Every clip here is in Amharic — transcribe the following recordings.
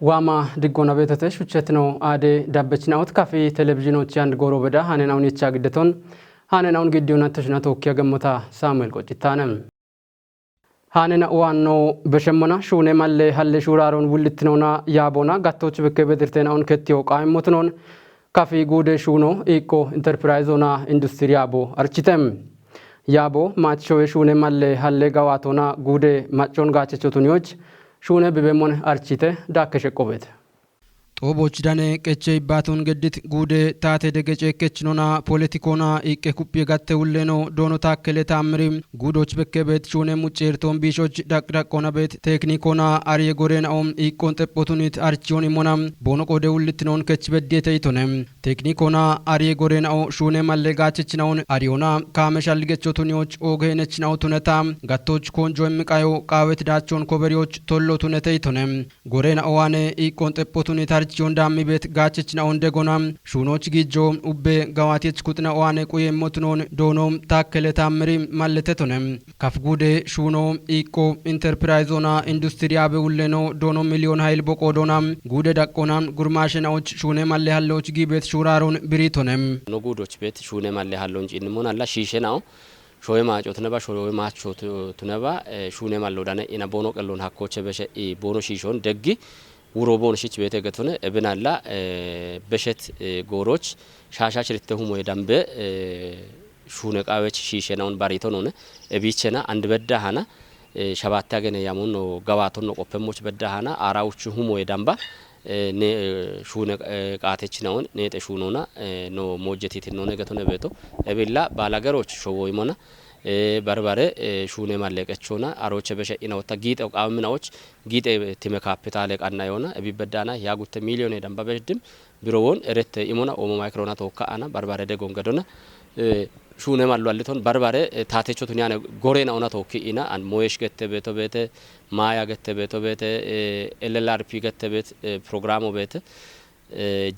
ዋማ ድጎና ቤተተሽ ውቸትነው አደ ዳበችናውት ካፌ ቴሌቪዥኖች አንድ ጎሮ በዳ ሃነናውን የቻግደቶን ሃነናውን ግዲውና ተሽና ተወኪያ ገሞታ ሳሙኤል ቆጭታነም ሃነና ዋኖ በሸመና ሹኔ ማለ ሀለ ሹራሮን ውልትነውና ያቦና ጋቶች በከበድርተናውን ከቲው ቃይሞትኖን ካፌ ጉደ ሹኖ ኢኮ ኢንተርፕራይዞና ኢንዱስትሪ ያቦ አርቺተም ያቦ ማቾ ሹኔ ማለ ሀለ ጋዋቶና ጉደ ማቾን ጋቸቾቱኒዎች ሹኔ በበሞን አርቺተ ዳከሸቆበት ጦቦች ዳኔ ቀቼ ባቱን ገድት ጉደ ታቴ ደገጨ ከችኖና ፖለቲኮና ኢቄ ኩፕ የጋተ ሁሌኖ ዶኖ ታከለ ታምሪም ጉዶች በከበት ሹኔ ሙጨርቶን ቢሾች ዳቅዳቆና ቤት ቴክኒኮና አርየ ጎሬናኦም ኢቆን ጠጶቱኒት አርቺዮን ይሞናም ቦኖ ቆደ ሁልትኖን ከች በዴተ ይቶነም ቴክኒኮና አርየ ጎሬናኦ ሹኔ ማለጋችችናውን አሪዮና ካመሻል ገቾቱኒዎች ኦገነችናው ቱነታ ጋቶች ኮንጆ ምቃዮ ቃወት ዳቾን ኮበሪዎች ቶሎ ቱነተ ይቶነም ጎሬናኦ ዋኔ ኢቆን ጠጶቱኒት ጆንዳሚ ቤት ጋችችና እንደጎና ሹኖች ጊጆ ኡቤ ጋዋቲች ኩጥና ዋኔ ቆየ ሞትኖን ዶኖም ታከለ ታምሪ ማለተቶነም ካፍጉዴ ሹኖ ኢኮ ኢንተርፕራይዞና ኢንዱስትሪ አበውለኖ ዶኖ ሚሊዮን ኃይል ቦቆዶና ጉዴ ዳቆና ጉርማሽናዎች ሹኔ ማለ ያለዎች ጊቤት ሹራሮን ብሪቶነም ኖ ጉዶች ቤት ሹኔ ማለ ያለው እንጂ እንሞናላ ሺሸናው ሾይ ማጮት ነባ ሾይ ማቾት ተነባ ሹኔ ማለው ዳነ ኢና ቦኖ ቀሎን ሀኮቸ በሸ ቦኖ ሺሾን ደጊ ውሮቦን ሽች ቤተ ገቱነ እብናላ በሸት ጎሮች ሻሻች ለተሁሞ የዳምበ ሹነቃዎች ሺሸናውን ባሪቶን ሆነ እቢቸና አንድ በዳሃና ሸባታ ገነ ያሙን ነው ጋዋቶን ነው ቆፈሞች በዳሃና አራውቹ ሁሞ የዳምባ ነ ሹነ ቃተች ነው ነጠ ሹኖና ነው ሞጀቲት ነው ነገቱነ ቤቶ እብላ ባላገሮች ሾወይሞና በርበሬ ሹኔ ማለቀቾና አሮቸ በሸኢና ወጣ ጊጤው ቃምናዎች ጊጤ ቲመ ካፒታል ቃና የሆነ እቢበዳና ያጉት ሚሊዮን የዳምባ በድም ቢሮውን እረት ኢሞና ኦሞ ማይክሮና ተወካአና በርበሬ ደጎንገዶና ሹኔ ማለዋልቶን በርበሬ ታቴቾቱን ያነ ጎሬና ኦና ተወኪኢና አን ሞየሽ ገተ ቤቶ ቤተ ማያ ገተ ቤቶ ቤተ ኤልኤልአርፒ ገተ ቤት ፕሮግራሙ ቤተ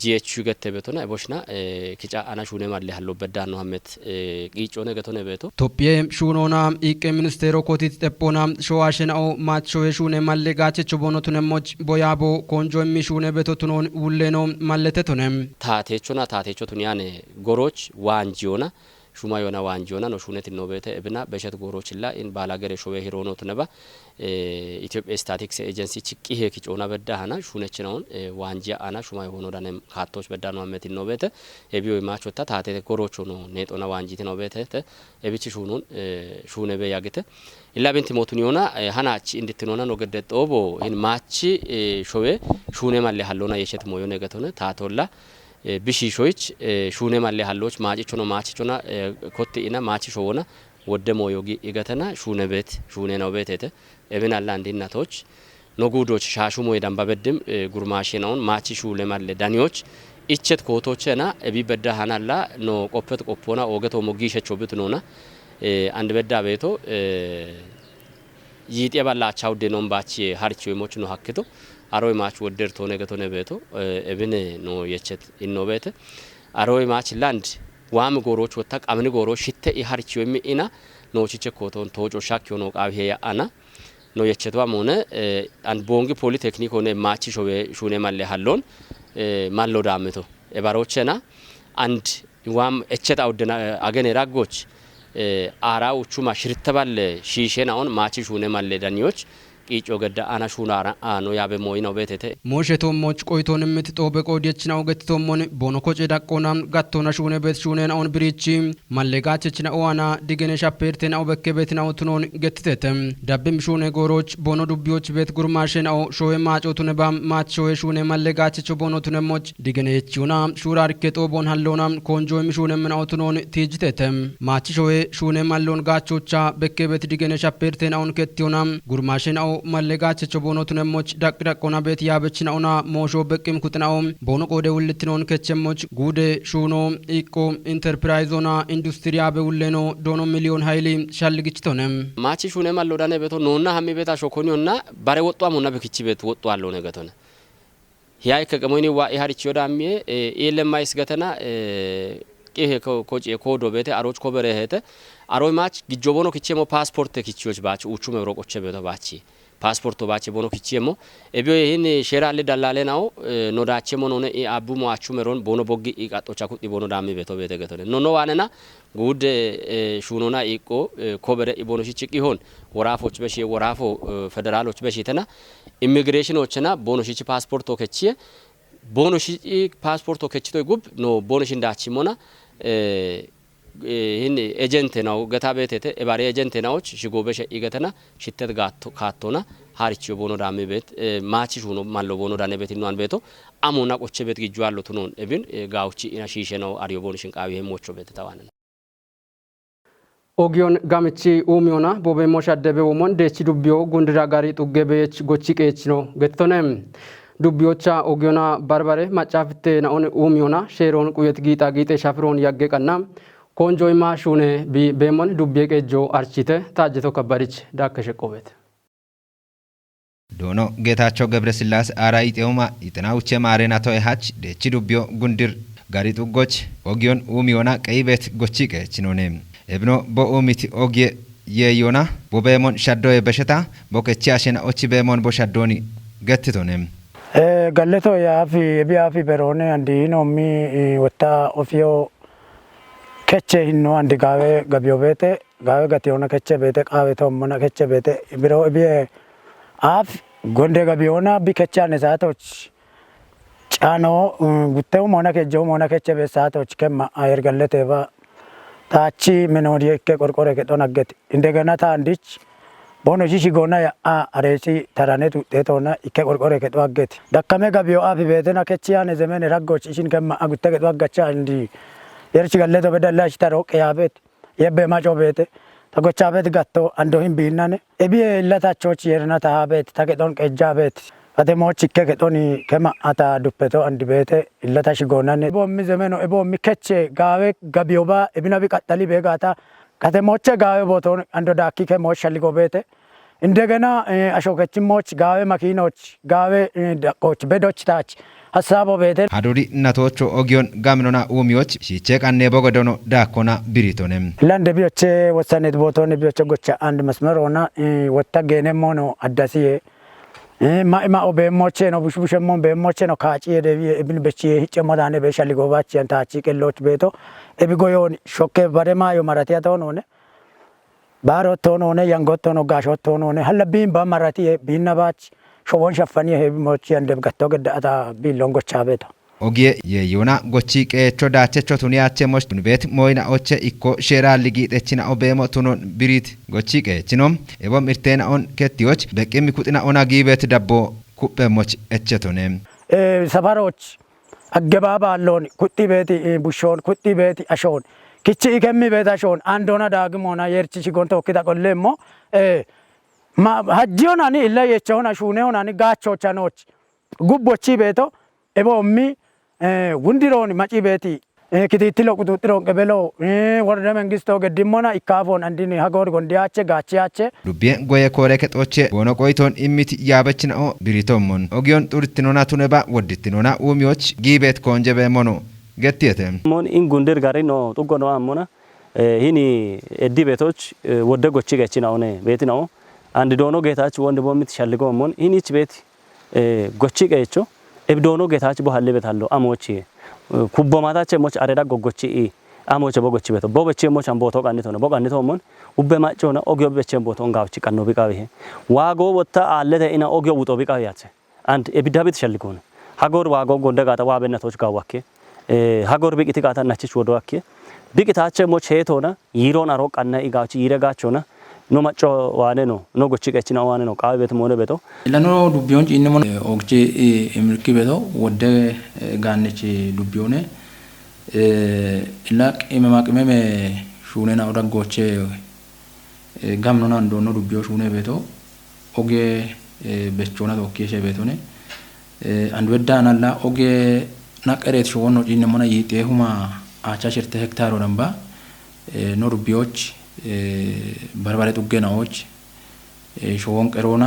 ጂኤች ገተ ቤቶና ቦሽና ኪጫ አና ሹኔ ማለ ያለው በዳን ነው አመት ቂጮ ነገቶነ ቤቶ ኢትዮጵያ ሹኖና ኢቄ ሚኒስቴሮ ኮቲት ጠጶና ሾዋሽናኦ ማቾ ሹኔ ማለ ጋቸቾ ቦኖቱነሞች ቦያቦ ኮንጆ ሚሹኔ ቤቶቱኖን ውሌኖ ማለተቶነም ታቴቾቱን ያኔ ጎሮች ዋንጂዮና ሹማ የሆነ ዋንጂዮና ነው ሹኔት ነው ቤተ እብና በሸት ጎሮችላ ኢን ባላገረ ሾዌ ሂሮኖ ተነባ ኢትዮጵያ ስታቲክስ ኤጀንሲ ቺቂ ሄኪጮና በዳሃና ሹነች ነው ዋንጂያ አና ሹማ የሆነ ዳነ ካቶች በዳኑ አመት ነው ቤተ ኤቢዮ ማቾታ ታቴ ጎሮቾ ነው ኔጦና ዋንጂት ነው ቤተ ኤቢቺ ሹኑን ሹኔ በያገተ ኢላቤንት ሞቱን ይሆና ሃናቺ እንድትኖና ነው ገደጦቦ ኢን ማቺ ሾዌ ሹኔ ማለ ያለውና የሸት ሞዮ ነገቶነ ታቶላ ቢሺሾች ሹኔ ማለ ያለዎች ማጪቾ ነው ማቺቾና ኮቲና ማቺሾና ወደሞ ዮጊ ይገተና ሹኔ ቤት ሹኔ ነው ቤት እተ እብናላ እንዲናቶች ኖጉዶች ሻሹሞ የዳምባ በድም ጉርማሽ ነውን ማቺ ሹሌ ማለ ዳኒዎች ኢቸት ኮቶቸና እቢበዳ ሃናላ ኖ ቆፈት ቆፖና ወገቶ ሞጊሸቾ ብትኖና አንድ በዳ ቤቶ ይጤ ባላቻው ደኖም ባቺ ሀርቺ ወሞች ነው ሀክቶ አሮይ ማች ወደርቶ ነገቶነ ቤቶ እብን ነው የቸት ኢኖቤት አሮይ ማች ላንድ ዋም ጎሮች ወጣ ቃምን ጎሮች ሽተ ይharቺ ወሚኢና ነው ቺቸ ኮቶን ተወጮ ሻክ ሆኖ ቃብ ሄያ አና ነው የቸቷ ሆነ አንድ ቦንግ ፖሊቴክኒክ ሆነ ማቺ ሹኔ ማለ ያለውን ማሎ ዳምቶ እባሮችና አንድ ዋም እቸት አውደና አገኔ ራጎች አራውቹ ማሽርተባለ ሺሼናውን ማቺ ሹኔ ማለ ዳኒዎች ቂጮ ገዳ አና ሹናራ አኖ ያበ ሞይ ነው ቤቴ ሞሸቶሞች ቆይቶን ምትጦበቆ ዲችናው ገትቶሞን ቦኖኮጭ ዳቆና ጋቶና ሹኔ ቤት ሹኔን አውን ብሪቺ ማለጋችችና ዋና ዲገነ ሻፔርቴናው በከቤትናው ቱኖን ገትተተም ዳብም ሹኔ ጎሮች ቦኖ ዱቢዎች ቤት ጉርማሽናው ሾዌ ማጮቱን ባም ማቾ ሹኔ ማለጋችቾ ቦኖቱነሞች ዲገነ የቺውና ሹራር ከጦ ቦን ሃሎና ኮንጆ ሚሹኔ ምናው ቱኖን ቲጅተተም ማቺ ሾዌ ሹኔ ማሎን ጋቾቻ በከቤት ዲገነ ሻፔርቴናውን ከቲውና ጉርማሽናው ማለጋቸቾ ቦኖቱነሞች ዳቅዳቆና ቤት ያበችናውና ሞሾ በቅም ኩጥናው ቦኖ ቆደ ውልትኖን ከቸሞች ጉዴ ሹኖ ኢኮ ኢንተርፕራይዞና ኢንዱስትሪ አበውለኖ ዶኖ ሚሊዮን ኃይል ሻልግችቶነም ማቺ ሹኔ ማለው ዳነ ቤቶ ኖና ሀሚ ቤታ ሾኮኒውና ባሬ ወጧሙና በክቺ ቤት ወጧለው ነገቶነ ሂያይ ከቀሞኒ ዋ ኢሃሪቺ ወዳሚ ኤለማይስ ገተና ቄ ኮጪ ኮዶ ቤተ አሮች ኮበረ ሄተ አሮይ ማች ግጆቦኖ ክቼሞ ፓስፖርት ክቺዎች ባች ኡቹ መብሮቆቸ ቤቶ ባቺ pasporto bache bono kichemo ebio hin sherali dalale nao no dachemo no ne abu mo achumeron bono boggi iqato chakuti bono dami beto bete getone no wanena ጉድ ሹኖና ኢቆ ኮበረ ኢቦኖሽ ጭቂ ሆን ወራፎች በሺ ወራፎ ፌደራሎች በሺተና ኢሚግሬሽኖችና ቦኖሽ ፓስፖርት ኦከቺ ቦኖሽ ፓስፖርት ኦከቺቶ ጉብ ኖ ቦኖሽ እንዳቺሞና ይህን ኤጀንት ነው ገታ ቤቴ ኤባሪ ኤጀንት ናዎች ሽጎ በሸ ኢገተና ሽተት ጋቶ ካቶና ሃሪቺዮ ቦኖ ዳሜ ቤት ማቺ ሹኖ ማሎ ቦኖ ዳኔ ቤት ኢኗን ቤቶ አሞና ቆቼ ቤት ግጁ አሉት ነው እብን ጋውቺ ኢና ሺሼ ነው አሪዮ ቦኖሽን ቃዊ ሄሞቾ ቤት ተዋነን ኦጊዮን ጋምቺ ኡሚዮና ቦቤሞሽ አደበ ወሞን ደቺ ዱቢዮ ጉንድራ ጋሪ ጡገበች ጎቺ ቀች ነው ገተነም ዱቢዮቻ ኦጊዮና ባርባሬ ማጫፍቴ ናኦን ኡሚዮና ሼሮን ቁየት ጊጣ ጊጤ ሻፍሮን ያገቀና ኮንጆይማ ሹኔ ቤሞን ዱቢየ ቀጆ አርቺተ ታጀቶ ከባሪች ዳከሸቆበት ዶኖ ጌታቸው ገብረስላሴ አራይጤውማ ይጥናውቸ ማሬናቶ ያች ደቺ ዱቢዮ ጉንድር ጋሪ ጡጎች ኦጊዮን ኡሚዮና ቀይቤት ጎቺ ቀች ነውኔ እብኖ ቦኡሚቲ ኦጊየ የዮና ቦቤሞን ሻዶየ በሸታ ቦከቺ አሸና ኦቺ ቤሞን ቦሻዶኒ ገትቶኔም ገለቶ ያፊ ቢያፊ በሮኔ አንዲኖ ሚ ወታ ኦፊዮ ከቼ ሂኖ አንዲ ጋዌ ገቢዮ ቤቴ ጋዌ ገቲዮና ከቼ ቤቴ ቃዌቶ ሞና ከቼ ቤቴ ቢሮ ቢየ አፍ ጎንዴ ገቢዮና ቢከቻነ ሳቶች ጫኖ ጉቴው ሞና ከጆ ሞና ከቼ ቤሳቶች ከማ አየር ገለቴባ ታቺ ምኖር የከ ቆርቆረ ከጦናገት እንደገና ታንዲች ቦኖ ሺሺ ጎና ያ አሬሲ ተራኔቱ ጤቶና ይከ ቆርቆረ ከጦአገት ደከመ ገቢዮ አፍ ቤተና ከቺያነ ዘመን ረጎች እሺን ከማ አጉተ ከጦአጋቻ እንዲ የርች ገለቶ በደላሽ ተሮቅ ያቤት የበማጮ ቤት ተጎቻ ቤት ጋቶ አንዶሂም ቢናነ እቢ ለታቾች የርናታ ቤት ተከጦን ቀጃ ቤት ከተሞች ከከጦኒ ከማ አታ ዱፔቶ አንድ ቤት ለታሽ ጎናነ ቦም ዘመኖ ቦም ከቼ ጋዌ ገቢዮባ እብናቢ ቀጠሊ ቤጋታ ከተሞች ጋዌ ቦቶን አንዶ ዳኪ ከሞች ሸልጎ ቤት እንደገና አሾከችሞች ጋዌ መኪኖች ጋዌ ዳቆች ቤዶች ታች ሀሳቦ ቤት ሀዱሪ እናቶቹ ኦጊዮን ጋምኖና ኡሚዎች ሲቼ ቀኔ ቦጎዶኖ ዳኮና ብሪቶንም ለንደ ቢዮቼ ወሰኔት ቦቶን ቢዮቼ ጎቻ አንድ መስመር ሆና ወጣ ገነሞ ነው አዳሲዬ ማኢማ ኦቤሞቼ ነው ቡሽቡሽሞን ቤሞቼ ነው ካጪ የደቢ እብን በቺ ህጨ ሞዳኔ በሻሊጎባች ያንታቺ ቅሎች ቤቶ እብጎዮን ሾኬ በረማ የማራቲያ ተሆነ ባሮት ሆነ ያንጎት ሆነ ጋሾት ሆነ ሀለቢን በማራቲ ቢናባች ሾቦን ሸፈኒ ሄቢሞች ያንደብ ገቶ ገዳታ ቢሎንጎቻ ቤቶ ኦጊየ የዮና ጎቺ ቀቾ ዳቸቾ ቱኒያቸ ሞች ቱንቤት ሞይና ኦቸ ኢኮ ሼራ ሊጊጤችና ኦቤሞ ቱኖን ብሪት ጎቺ ቀችኖም ኤቦም ኢርቴና ኦን ከቲዎች በቂም ኩጥና ኦና ጊቤት ዳቦ ኩበሞች እቸቶኔም ሰፋሮች አገባባ አሎን ኩጢ ቤት ቡሾን ኩጢ ቤት አሾን kichi ikemmi beetashon andona daagimona yerchi shigonto okita qollemo ma hajjonani illa yechona shuneonani gachochanoch gubbochi beeto ebommi wundironi maci beeti kititilo kututiro qebelo warda mengisto gedimona ikafon andini hagor gondiache gachiache lubien goye kore ketoche bono qoiton immiti yabechna o biritomon ogion turtinona tuneba woditinona umioch gibet konjebe mono ገትየተ ሞን ኢንጉንደር ጋሪ ነው ጡጎ ነው አሞና ሂኒ እዲ ቤቶች ወደጎች ገችና ሆነ ቤት ነው አንድ ዶኖ ጌታች ወንድ ቦምት ሸልገው ሞን ሂኒች ቤት ጎች ገይቾ እብዶኖ ጌታች በኋላ ቤት አለው አሞች ኩቦማታቸ ሞች አረዳ ጎጎች አሞች በጎች ቤት ቦበች ሞች አንቦቶ ቀንቶ ነው ቦቀንቶ ሞን ኡበማጭ ሆነ ኦግዮ በቸ ቦቶ እንጋውች ቀኖ ቢቃው ይሄ ዋጎ ወጣ አለተ ኢና ኦግዮ ውጦ ቢቃው ያቸ አንድ እብዳቤት ሸልገው ነው ሀጎር ዋጎ ጎንደጋታ ዋበነቶች ጋዋከ ሀጎር ቢቂቲ ቃታናችሽ ወዶአኬ ቢቂታቸ ሞች ሄቶና ይሮን አሮቃና ኢጋች ይረጋቸውና ኖ ማጮ ዋኔ ነው ኖ ጎቺ ቀችና ዋኔ ነው ቃው ቤት ሞነ ቤቶ ለኖ ዱቢዮን ኢንሞን ኦግቺ ኤምልኪ ቤቶ ወደ ጋነች ዱቢዮኔ ኢላቅ ኢመማቅመመ ሹኔና ወዳጎቼ ጋምኖና እንደሆነ ዱቢዮ ሹኔ ቤቶ ኦጌ በቾና ዶኬሸ ቤቶኔ አንድ ወዳናላ ኦጌ ናቀሬት ሾን ነው ኢንሞና ይጤሁማ አቻሽርተ ሄክታር ወንባ ኖር ቢዮች በርባሬ ጡገናዎች ሾን ቀሮና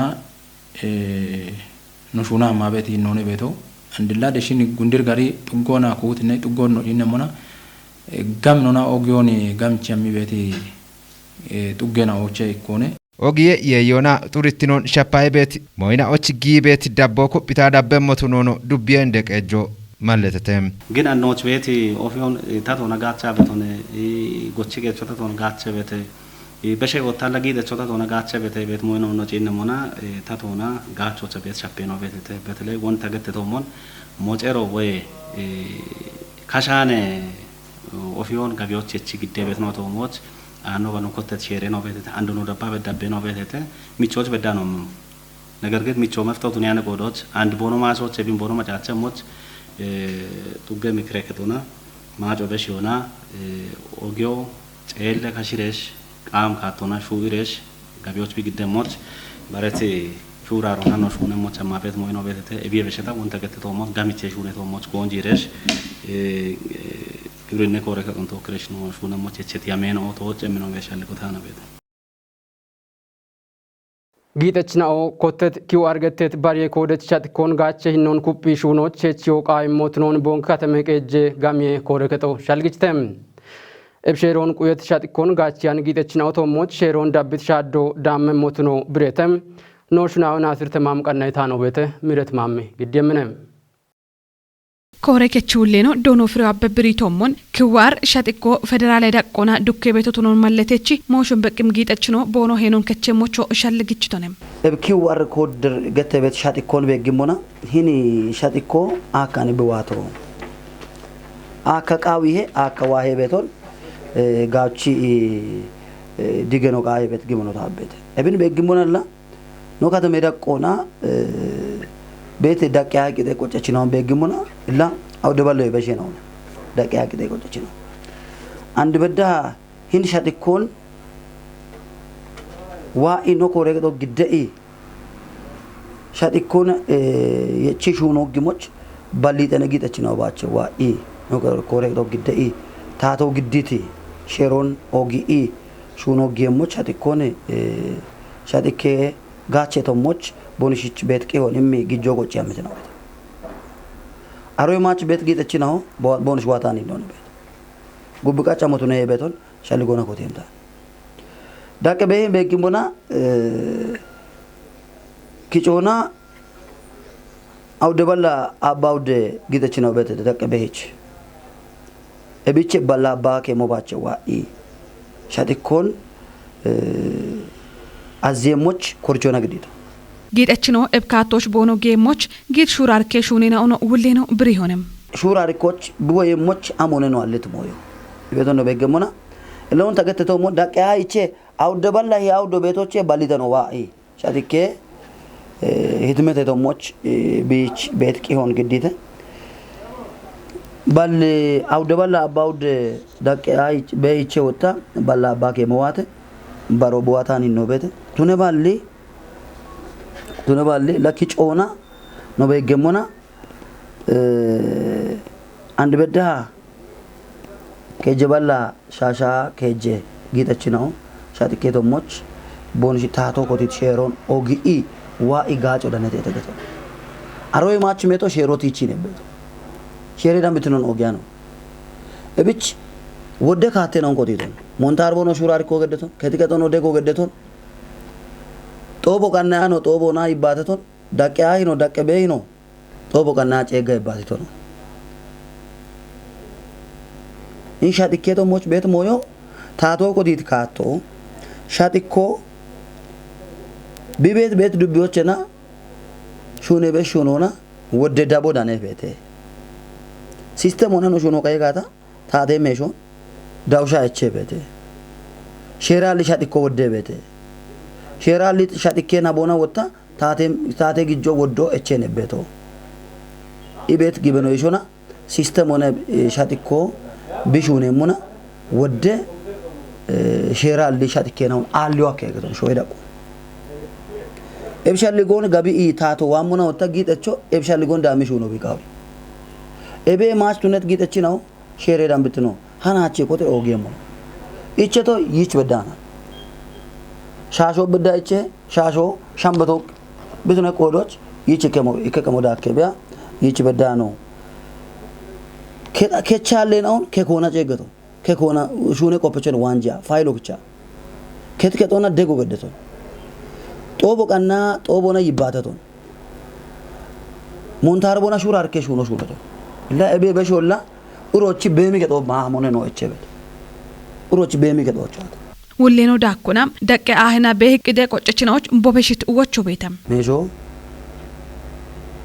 ኖሹና ማበት ይኖነ ቤቶ አንድላ ደሽን ጉንድር ጋሪ ጡጎና ኩት ነይ ጡጎን ነው ኢንሞና ጋምኖና ኦጊዮኒ ጋምቻሚ ቤቲ ጡገናዎች ኢኮኔ Ogie yeyoona xurittinoon shappaa'ee beeti mooyina ochi gii beeti dabboo kuphitaa dabbeemmotu noono dubbii hindeqeejjoo malletetem. ግን አንኖች ቤት ኦፊዮን ታቶና ጋቻ በቶነ ጎቺ ገቾታ ቶና ጋቻ ቤት በሸ ወታላ ጊደ ቾታ ቶና ጋቻ ቤት ቤት ሞይኖ ነው ጪነሞና ታቶና ጋቾቸ ቤት ሸፔ ነው ቤት በተለይ ወን ተገተቶሞን ሞጨሮ ወይ ካሻነ ኦፊዮን ጋቢዎች እቺ ግዴ ቤት ነው ቶሞች አኖ ባኖ ኮተት ሼሬ ነው ቤት አንዱ ነው ደባ በዳቤ ነው ቤት ሚቾች በዳ ነው ነገር ግን ሚቾ መፍተቱን ያነ ጎዶች አንድ ቦኖ ማሶች ቢን ቦኖ ማጫቸሞች ጡገ ምክረ ከተና ማጮ በሽዮና ኦጊዮ ጨለ ካሽሬሽ ቃም ካቶና ሹዊሬሽ ጋቢዎች ቢግደሞች ባረቴ ሹራሮና ነው ሹነሞች ማበት ሞይኖ ቤተተ እቢየ በሽታ ወንተ ከተቶሞች ጋሚቼ ሹነቶሞች ጎንጂሬሽ ግብርነ ኮረከ ቆንቶ ክሬሽ ነው ሹነሞች እቺት ያሜኖ ኦቶች ምኖ በሻልኩታ ነው ቤተ ጊጠችናኦ ኮተት ኪው አርገቴት ባሪየ ኮደት ቻትኮን ጋቸ ሂኖን ኩፒ ሹኖች ቼቺዮ ቃይሞትኖን ቦንክ ከተመቀጀ ጋሚየ ኮረከቶ ሻልግችተም እብሼሮን ቁየት ቻትኮን ጋቻን ጊጠችናኦ ቶሞች ሼሮን ዳብት ሻዶ ዳመ ሞትኖ ብሬተም ኖሽናው ናስር ተማም ቀናይታ ነው ቤተ ምረት ማሜ ግደምነም ኮረከቹሌኖ ዶኖ ፍሬው አበብሪቶሞን ክዋር ሻጥቆ ፌደራል ዳቆና ዱኬ ቤቶቶኖን ማለቴቺ ሞሽን በቅም ጊጠችኖ ቦኖ ሄኖን ከቸሞቾ ሻልግችቶነም ክዋር ኮድር ገተ ቤት ሻጥቆን በግሞና ሂኒ ሻጥቆ አካን በዋቶ አካቃዊሄ አካዋሄ ቤቶን ጋቺ ዲገኖ ቃይ ቤት ግሞኖ ታቤት እብን በግሞናላ ኖ ከተመ ዳቆና ቤት ዳቂያ ቂጤ ቆጨች ነው በግሙና ኢላ አውደባለው በሸ ነው ዳቂያ ቂጤ ቆጨች ነው አንድ በዳ ሂንድ ሻጥኮን ዋ ኢኖ ኮሬዶ ግደኢ ሻጥኮን የቺሹ ነው ግሞች ባሊጠነ ጊጠች ነው ባቸው ዋ ኢ ነው ኮሬዶ ግደኢ ታቶ ግዲቲ ሼሮን ኦጊኢ ሹኖ ጌሞች ሻጥኮን ሻጥኬ ጋቸቶሞች ቦንሽች ቤት ቂሆን እሚ ግጆ ቆጭ ያመት ነው አሮይ ማች ቤት ጌጠች ነው ቦንሽ ዋታኒ ነው ቤት ጉብቃ ጫሞቱ ነው ቤቶን ሻልጎና ኮቴንታ ዳቀ በይ በግሞና ኪጮና አውደበላ አባውደ ጌጠች ነው ቤት ዳቀ በይች እብቼ ባላ ባከ ሞባቸው ዋኢ ሻጥኮን አዜሞች ኮርጆና ግዲታ ጌጠችኖ እብካቶች ቦኖ ጌሞች ጌት ሹራርኬ ሹኔና ኦኖ ውሌኖ ብሪሆንም ሹራርኮች ብወየሞች አሞነ ነው አለት ሞዮ ቤቶን ነው በገሞና ለውን ተገተተው ሞ ዳቂያ ይቼ አውደባላ ያውዶ ቤቶቼ ባሊተ ነው ዋኢ ሻቲኬ ህትመት ተሞች ቢች ቤት ቂሆን ግዲተ ባል አውደባላ አባውድ ዳቂያ በይቼ ወጣ ባላ ባኬ መዋተ ባሮ ቦዋታኒ ነው ቤት ቱነባሌ ለኪጮና ነው በገሞና አንድ በዳ ከጀባላ ሻሻ ከጀ ጊጠች ነው ሻጥቄቶሞች ቦንሽ ታቶ ኮቲት ሼሮን ኦጊኢ ዋኢ ጋጮ ደነተ ተገቶ አሮይ ማች ሜቶ ሼሮት ይቺ ነበር ሼሬ ዳምትኖን ኦጊያ ነው እብች ወደ ካቴ ነው ኮቲቶን ሞንታርቦ ነው ሹራሪ ኮገደቶን ከቲቀቶ ነው ደጎ ገደቶን ጦቦ ቀና ነው ጦቦና ይባተቶን ዳቂያይ ነው ዳቀበይ ነው ጦቦ ቀና ጨጋ ይባተቶን ኢንሻቲኬቶ ሞች ቤት ሞዮ ታቶ ኮዲት ካቶ ሻቲኮ ቢቤት ቤት ዱቢዎችና ሹኔ በሹኖና ወደ ዳቦ ዳነ ቤቴ ሲስተም ሆነ ነው ሹኖ ቀይጋታ ታቴ ሜሾን ዳውሻ እቼ ቤቴ ሼራሊ ሻቲኮ ወደ ቤቴ ሼራሊ ሻቲኬና ቦና ወጣ ታቴ ግጆ ወዶ እቼ ነቤቶ ኢቤት ግበኖ ይሾና ሲስተም ሆነ ሻቲኮ ቢሹኔ ሙና ወደ ሼራሊ ሻቲኬናው አልዮ አከገቶ ሾይዳቆ ኤብሻሊጎን ጋቢ ታቶ ዋሙና ወጣ ጊጠቾ ኤብሻሊጎን ዳሚሹ ነው ቢቃው ኤቤ ማች ቱነት ጊጠች ነው ሼሬ ዳምብት ነው ሃናቼ ኮቴ ኦጌሞ ኢቸቶ ይች በዳና ሻሾ በዳይቼ ሻሾ ሻምበቶ ብትነ ቆዶች ይች ከሞ ዳከቢያ ይች በዳኖ ከቻሌ ነው ከኮና ጨገቶ ከኮና ሹኔ ቆපቸን ዋንጃ ፋይሎ ብቻ ከትከቶና ደጎ ገደቶ Xoobo qannaa xoobona yibbaataton. Montaarbona shura harkee shuno shunaton. Illa ebe besholla urochi beemi gedoo maamone no echebet. Urochi beemi gedoo chaata. Wulleenoo daakkunaa daqqee ahina beeqidee qoccachinaዎች ቦበሽት ወቾ ቤተም ሜሾ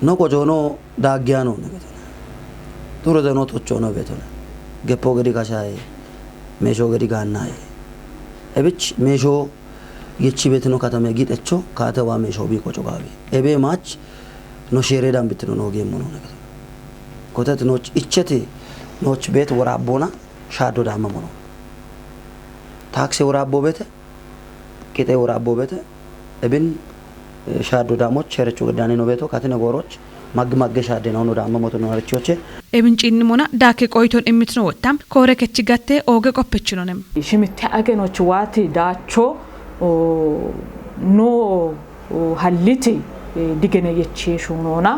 no qojono daaggiano negetone. Turo deno tochono betone. Geppo gedi kashaye. Mesho gedi gannaye. Ebich mesho yechi betno katame gidecho kaatawa mesho bi qocho gabi. Ebe mach no shere dam bitno no gemo no negetone. Kotet no icheti no bet warabona shado dam mono. Taksi warabo bete kite warabo bete ebin shado damoch cherchu gዳኔ ነው ቤቶ ካተነ ጎሮች ማግማገ ሻደ ነው ዳሞ ሞቶ ነው አርቾቼ ኤብንጪን ሞና ዳኬ ቆይቶን እምትነው ወጣም ኮረ ከች ጋቴ ኦገ ቆፈችኖንም ሽምት አገኖች ዋቲ ዳቾ ኖ ሀሊቲ ዲገነ የቺ ሹኖና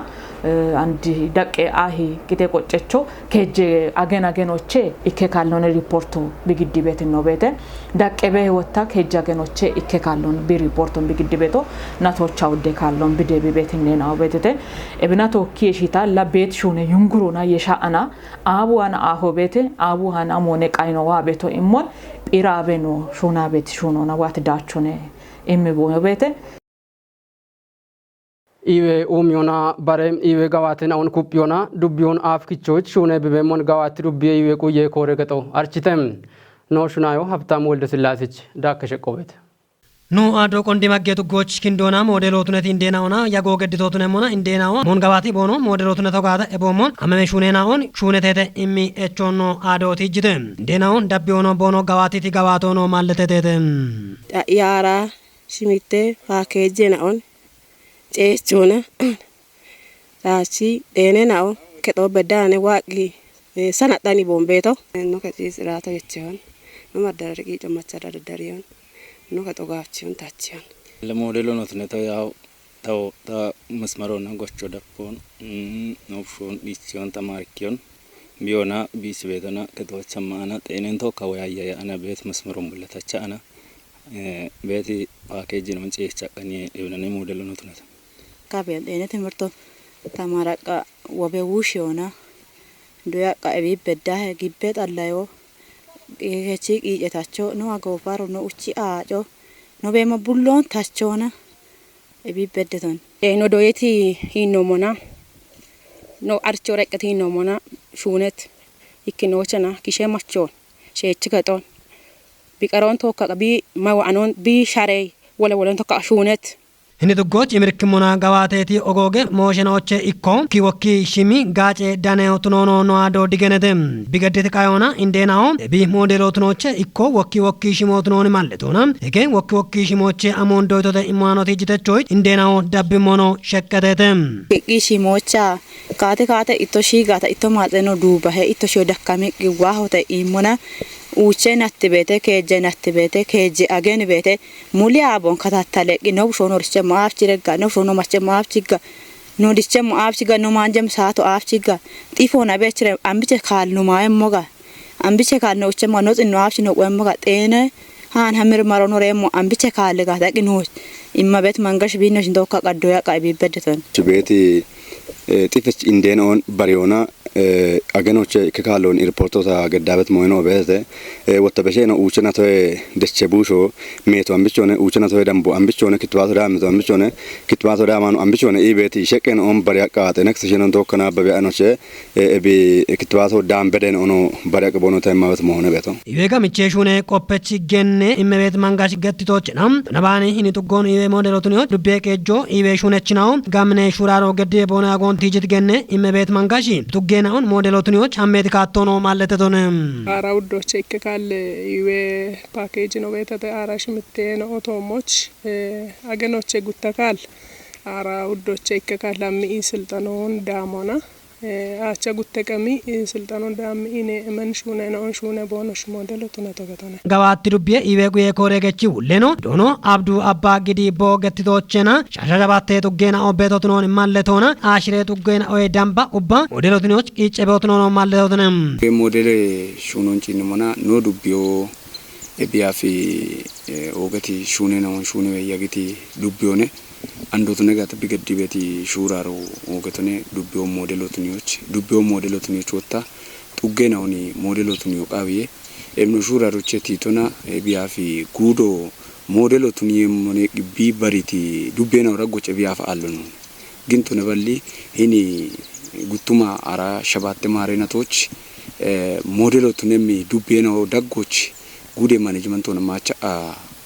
አንድ ዳቄ አሂ ቂጤ ቆጨቾ ከጀ አገናገኖቼ ኢከ ካልሆነ ሪፖርቱ ቢግዲ ቤት ነው ቤተ ዳቄ በህይወታ ከጀ አገኖቼ ኢከ ካልሆነ ቢሪፖርቱን ቢግዲ ቤቶ ናቶቻው ደ ካልሆነ ቢደቢ ቤት ነው ቤተ እብናቶ ኪሽታ ለቤት ሹነ ይንጉሩና የሻአና አቡዋና አሆ ቤተ አቡሃና ሞኔ ቃይኖዋ ቤቶ ኢሞን ጲራቤኖ ሹና ቤት ሹኖና ዋት ዳቾነ ኤምቦ ቤተ Iwe umiona barem iwe gawaten aun kupiona dubbion af kichoch shune bebemon gawat dubbiye iwe kuye kore gato architem no shunayo haftam wolde sillasich dakkashe qobet nu ado kondi maggetu goch kindona modelotunet indenaona yago gedditotunemona indenawa mon gawati bono modelotune togada ebomon ameme shunenaon shunetete immi echonno ado tijite indenaon dabbiono bono gawati ti gawatono malletete yara shimite package naon Chona Tachi Denenao Keto Bedane Waki Sanatani Bombeto no catis rata yechon no madariki to machara darion no catogation tachion. Le modelo not neto yao tau ta masmarona gocho dapon no phone bision tamarkion biona bisvedana keto chamana tenento kawaya ana bet masmarom bulatacha ana beti package no checha kani evnane modelo not neto Kabel ene temerto tamaraka wabe wushona doya ka ebi bedda gibbet allayo echi ijetacho no agoparo no uchi ajo no bema bullon tachona ebi beddeton no doyeti hinno mona no archo rekati hinno mona shunet ikkinochana kishe machon shechikaton biqaron tokka bi mawa anon bi share wala tokka shunet Hini duggoch imirkimona gawateti ogoge moshenoche ikko kiwokki shimi gace daneo tunono no ado digenedem bigadete kayona indenao ebi modelotunoche ikko wokki shimo tunoni malletona ege wokki shimoche amon doitote imanoti jitechoy indenao dabbimono shekkatetem ki shimocha kate itoshi gata ito mateno duba he itoshi dakkame giwahote imona uche nattibete keje agen bete muli abon katattale no shono riche maafchirega no shono mache maafchiga no riche maafchiga no manjem saato afchiga tifona bechre ambiche kal no maemmoga ambiche kal no uche no no afchino wemmoga tene han hamir marono remo ambiche kal ga taqino imma bet mangash bino shindoka qaddoya qaybi beddeton tibeti tifech indenon bariona agenoche kekalon reportota gedabet moino bete wotabesheno uchena to dechebusho meto ambichone uchena to dambo ambichone kitwato da meto ambichone kitwato da manu ambichone ibeti sheken on bariaka te next sheno dokana babe anoche ebi kitwato dam beden ono bariaka bono temawet moone beto iwega micheshune koppechi genne immebet mangash gettitochna nabani hini tugon iwe modelotuni dubbekejo iwe shunechinao gamne shuraro gedde bono agon tijit genne immebet mangashi tugge ናውን ሞዴሎቱኒዎች አሜት ካቶኖ ማለተቶነ አራውዶች ይከካል ይዌ ፓኬጅ ነው ቤተተ አራሽ ምቴነ ኦቶሞች አገኖች ጉተካል አራውዶች ይከካል አሚ ስልጣኑን ዳሞና አቻ ጉተቀሚ ስልጣኑን ዳም ኢኔ መንሹነ ነው ሹነ ቦኖሽ ሞዴሎቱነ ተገተነ ጋዋት ዱብየ ኢቤጉ የኮሬገቺ ሁሌኖ ዶኖ አብዱ አባ ግዲ ቦገትቶቸና ሻሻባቴ ቱገና ኦቤቶቱኖን ማለቶና አሽሬ ቱገና ኦይ ዳምባ ኡባ ሞዴሎቱኖች ኢጨቤቶቱኖ ማለቶተነም ሞዴል ሹኖን ጭንሞና ኖ ዱብዮ ebiyaa fi ogati shune na on shune yagiti dubbione andotune gata bigeddi beti shuraro ogatune dubbio modelotuniyoch wota tuggena oni modelotuniyo qawiye emno shuraro chetitona ebiyaa fi gudo modelotuniye mone bi bariti dubbena ragoche ebiyaa fa allonu gintune balli hini gutuma ara shabatte marenatoch modelotune dubbena daggoch gude management on macha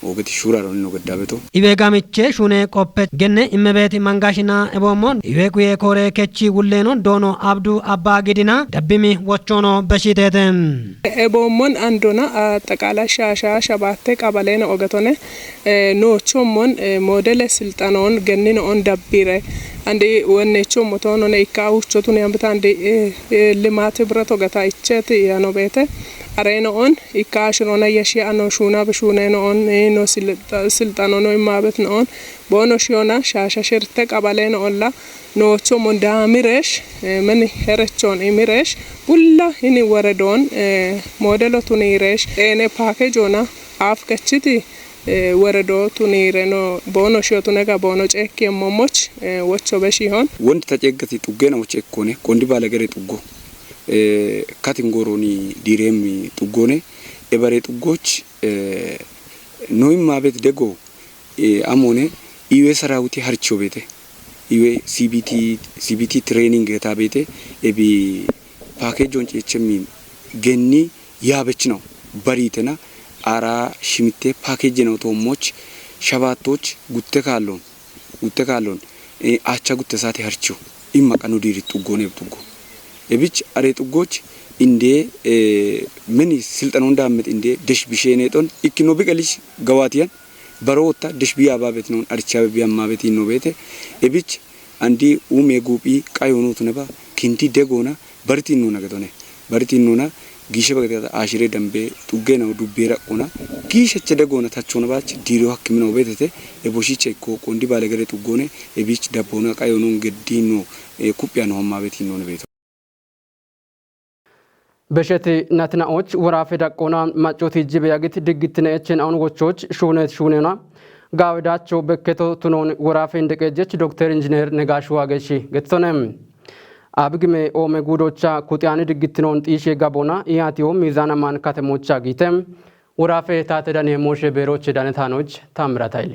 ogati shuraro no gaddabeto iwe gamiche shune qoppe genne immebeti mangashina ebomon iwe kuye kore kechi wulleno dono abdu abba gidina dabbimi wochono beshiteten ebomon andona አጠቃላይ ሻሻ ሸባቴ ቀበሌነ ኦገቶነ ኖቾሞን ሞዴል ስልጣኖን ገኒን ኦን ዳቢረ አንዲ ወነቾ ሞቶኖ ነይካውቾቱን ያምታ አንዲ ልማት ብረቶ ገታ ይቸት ያኖ ቤተ አሬኖ ኦን ይካሽሮና የሺ አኖ ሹና በሹኔ ኦን ኖ ስልጣኖ ነው ማበት ነው ኦን ቦኖ ሺዮና ሻሻ ሽርተ ቀበሌነ ኦላ ኖቾ ሞንዳሚረሽ ምን ሄረቾን ኢሚረሽ ሁላ ሂኒ ወረዶን ሞዴሎቱን ይረሽ ኤኔ ፓኬጆና አፍከችቲ ወረዶ ቱኒረኖ ቦኖ ሾቱ ነጋ ቦኖ ጨክ የሞሞች ወቾ በሺሆን ወንድ ተጨገቲ ጡገና ወቸ ኮኔ ቆንዲ ባለገሬ ጡጎ ካቲንጎሮኒ ዲሬም ጡጎኔ ኤበሬ ጡጎች ኖይም ማቤት ደጎ አሞኔ ኢዌ ሰራውቲ ሀርቾ ቤቴ ኢዌ ሲቢቲ ትሬኒንግ የታ ቤቴ ኤቢ ፓኬጆን ጨቸሚ ገኒ ያበች ነው በሪተና አራ ሽምቴ ፓኬጅ ነው ቶሞች ሸባቶች ጉተ ካሎን አቻ ጉተ ሳቲ ሀርቹ ኢማቀኑ ዲሪ ጡጎኔ ጡጎ እብች አሬ ጡጎች እንዴ ምን ስልጣኑ እንዳመጥ እንዴ ደሽ ቢሼኔጦን ኢክኖ ቢቀልሽ ገዋቲያን በሮታ ደሽ ቢያ ባበት ነው አርቻ ቢያ ማበት ነው ቤቴ እብች አንዲ ኡሜ ጉቢ ቃዮኑት ነባ ኪንቲ ደጎና በርቲ ነው ነገቶኔ በርቲ ነውና ጊሸ በገታ አሽሬ ደምቤ ጡጌ ነው ዱቤራ ቆና ጊሸቸ ደጎና ታቾና ባች ዲሮ ሐኪም ነው ቤተቴ ኤቦሺቸ ኮ ቆንዲ ባለገሬ ጡጎኔ ኤቢች ዳቦና ቃዮኑን ገዲኖ ኩጵያ ነው ማበት ነው ቤቶ በሸቲ ናትናዎች ወራፈ ዳቆና ማጮት ይጅበ ያግት ድግት ነችን አሁን ወቾች ሹኔና ጋወዳቸው በከቶ ቱኖን ወራፈ እንደቀጀች ዶክተር ኢንጂነር ነጋሽ ዋገሺ ገትቶነም አብግሜ ኦሜ ጉዶቻ ኩቲያኒ ድግትኖን ጢሼ ጋቦና ኢያቲዮ ሚዛና ማን ከተሞቻ ጊተም ወራፈ ታተዳኔ ሞሼ ቤሮች ዳነታኖች ታምራት ኃይሌ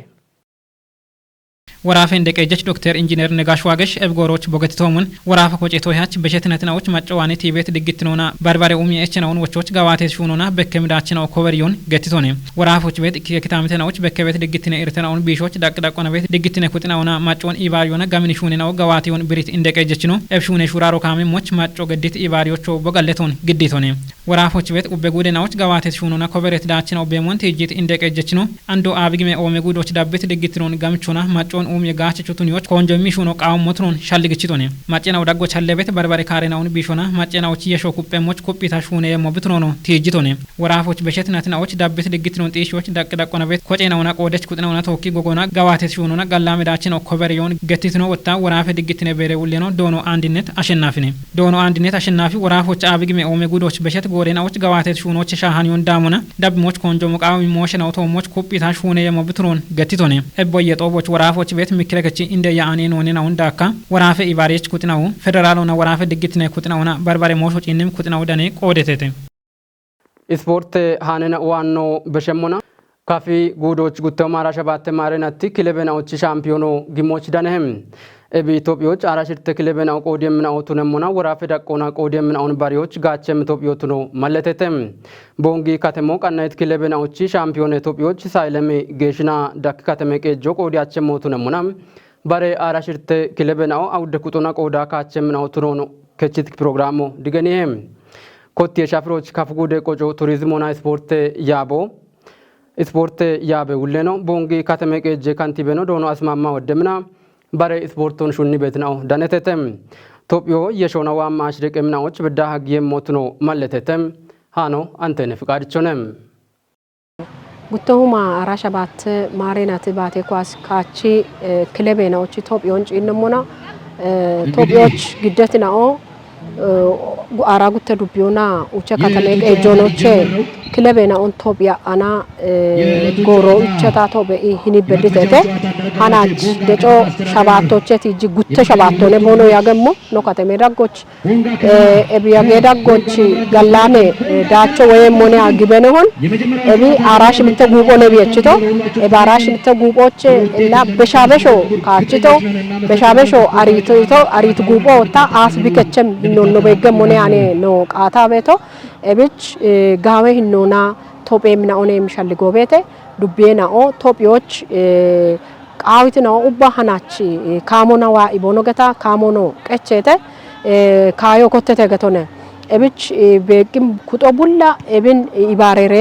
ወራፈ እንደቀጀች ዶክተር ኢንጂነር ነጋሽ ዋገሽ እብጎሮች ቦገትቶሙን ወራፈ ቆጨቶ ያች በሸትነትናዎች ማጨዋኔ ቲቤት ድግትኖና ባርባሬ ኡሚ እቸናውን ወቾች ጋዋቴስ ሹኖና በከምዳችናው ኮቨሪዮን ገትቶኔ ወራፎች ቤት ከከታምተናዎች በከቤት ድግትነ ኢርተናውን ቢሾች ዳቅዳቆና ቤት ድግትነ ኩጥናውና ማጮን ኢባሪዮና ጋሚኒ ሹኔናው ጋዋቴውን ብሪት እንደቀጀች ነው እብሹኔ ሹራሮ ካሚሞች ማጮ ገዲት ኢባሪዮቾ ቦጋለቶን ግዲቶኔ ወራፎች ቤት ኡበጉደናዎች ጋዋቴስ ሹኖና ኮቨሬት ዳችናው በሞንት ጂት እንደቀጀች ነው አንዶ አብግሜ ኦሜ ጉዶች ዳቤት ድግትኖን ጋምቾና ማጮን ኡም የጋቸቹቱኒዎች ኮንጆሚ ሹኖ ቃው ሞትሮን ሻልግችቶኔ ማጨናው ዳጎች አለቤት በርባሬ ካሬናውን ቢሾና ማጨናዎች የሾ ኩጴሞች ኩጲታ ሹኔ የሞብትኖ ነው ቲጅቶኔ ወራፎች በሸትናትናዎች ዳቤት ድግትኖን ጢሾች ዳቅዳቆና ቤት ኮጨናውና ቆደች ኩጥናውና ተወኪ ጎጎና ጋዋቴስ ሹኖና ጋላሜዳችን ኮቨሪዮን ገቲትኖ ወጣ ወራፈ ድግትነ በሬ ውሌኖ ዶኖ አንድነት አሸናፊኔ ዶኖ አንድነት አሸናፊ ወራፎች አብግሜ ኦሜ ጉዶች በሸት ጎሬናዎች ጋዋቴስ ሹኖች ሻሃኒዮን ዳሙና ዳብሞች ኮንጆ ሙቃው ሞሽናው ተሞች ኩጲታ ሹኔ የሞብትኖን ገቲቶኔ እቦየ ጦቦች ወራፎች ቤት ምክለከቺ እንደ ያኔ ነውና ዳካ ወራፈ ኢባሬች ኩጥናው ፌደራልና ወራፈ ድግትነ ኩጥናውና ባርባሬ ሞሾች እንም ኩጥናው ደኔ ቆደቴቴ ስፖርት ሃነና ዋኖ በሸሞና ካፊ ጉዶች ጉተው ማራሸባት ማረናቲ ክለበናዎች ሻምፒዮኖ ግሞች ዳነህም ኢትዮጵያዎች አራሽርተ ክለበናው ቆዲየምናው ቱነሞና ወራፈ ዳቆና ቆዲየምናውን ባሪዎች ጋቸም ኢትዮጵያዎት ነው ማለተተም ቦንጊ ከተሞ ቀናይት ክለበናዎች ሻምፒዮን ኢትዮጵያዎች ሳይለሜ ጌሽና ዳክ ከተመ ቀጆ ቆዲያቸም ሞቱነሞና ባሬ አራሽርተ ክለበናው አውደ ቁጦና ቆዳ ካቸምናው ቱኖ ከቺት ፕሮግራሙ ድገኔም ኮቲ ሻፍሮች ካፍጉደ ቆጆ ቱሪዝሞና ስፖርት ያበ ውለኖ ቦንጊ ከተመ ቀጀ ካንቲበኖ ዶኖ አስማማ ወደምና ባሬ ስፖርቱን ሹኒ ቤት ነው ዳነተተም ኢትዮጵያ የሾናው አማሽደቅ ምናዎች በዳሃግ የሞት ነው ማለተተም ሃኖ አንተነ ፍቃድቾነም ጉተሁማ አራሻባት ማሬናት ባቴ ኳስ ካቺ ክለበናዎች ኢትዮጵያውን ጭንሞና ኢትዮጵያዎች ግደትናኦ አራጉተ ዱቢዮና ኡቸ ከተለቀ ጆኖቼ ክለቤና ኦን ቶቢያ አና ጎሮ እቸታ ቶቤ ሂኒ በድተተ ሃናች ደጮ ሸባቶቼት እጅ ጉተ ሸባቶነ ቦኖ ያገሞ ነው ከተሜ ዳጎች ኤቢያጌ ዳጎች ገላሜ ዳቾ ወይም ሞኔ አግበነ ሆን ኤቢ አራሽ ምተ ጉቦ ነቢየችቶ ኤቢ አራሽ ምተ ጉቦች እና በሻበሾ ካችቶ በሻበሾ አሪት ጉቦ ታ አፍ ቢከቸም ኖኖ በገም ሞኔ አኔ ነው ቃታ ቤቶ ኤቢች ጋዌ ሂኖና ቶጴም ናኦኔ የሚፈልገው ቤቴ ዱቤና ኦ ቶጲዎች ቃዊት ነው ኡባሃናች ካሞና ዋ ኢቦኖ ገታ ካሞኖ ቀቸተ ካዮ ኮተተ ገቶነ ኤቢች በቂም ኩጦ ቡላ ኤቢን ኢባሬሬ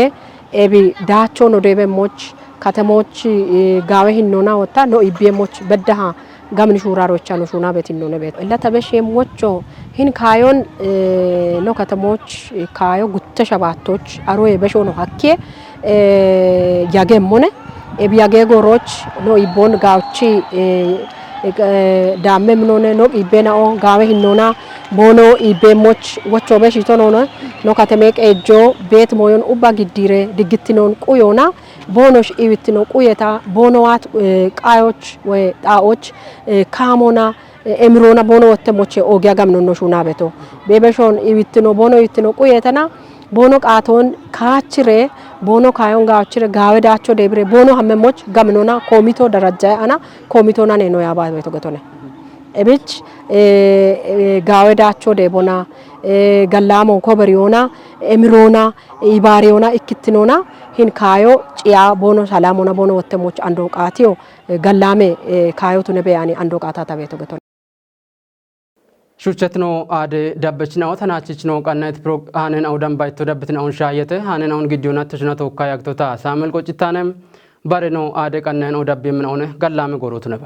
ኤቢ ዳቾ ነው ደበሞች ከተሞች ጋዌ ሂኖና ወታ ነው ኢቤሞች በደሃ ጋምን ሹራሮቻ ነው ሹና ቤት ነው ቤት ለተበሽም ወጮ ሂን ካዮን ነው ከተሞች ካዮ ጉተ ሸባቶች አሮ የበሾ ነው ሀኬ ያገሞነ ኤቢያጌ ጎሮች ነው ኢቦን ጋውቺ ዳመ ምኖነ ነው ኢቤናኦ ጋዌ ሂኖና ቦኖ ኢቤሞች ወቾ በሽቶ ነው ከተሜ ቀጆ ቤት ሞዮን ኡባ ግዲሬ ድግትኖን ቁዮና ቦኖሽ ኢዊትኖ ቁየታ ቦኖዋት ቃዮች ወይ ጣዎች ካሞና ኤምሮና ቦኖ ወተሞቼ ኦጊያ ጋምኖ ሹና ቤቶ ቤበሾን ኢዊትኖ ቦኖ ኢዊትኖ ቁየተና ቦኖ ቃቶን ካችሬ ቦኖ ካዮን ጋችሬ ጋወዳቸው ደብሬ ቦኖ ሀመሞች ጋምኖና ኮሚቶ ደረጃ አና ኮሚቶና ነው ያባ ቤቶ ገቶነ ኤብች ጋወዳቸው ደቦና ገላሞ ኮበሪዮና ኤምሮና ኢባሪዮና ኢክትኖና ሂን ካዮ ጭያ ቦኖ ሰላሞና ቦኖ ወተሞች አንዶ ቃቲዮ ገላሜ ካዮ ቱነ በያኒ አንዶ ቃታ ታቤቶ ገቶ ሹቸትኖ አደ ዳበችናው ተናችችኖ ቀናይት ፕሮግ ሃነን አውዳም ባይቶ ዳብትና ኦን ሻየተ ሃነን አውን ግዲዮና ተሽና ተወካይ አክቶታ ሳሙኤል ቆጭታነም ባረኖ አደ ቀናይን አውዳብ የምናውነ ገላሜ ጎሮት ነባ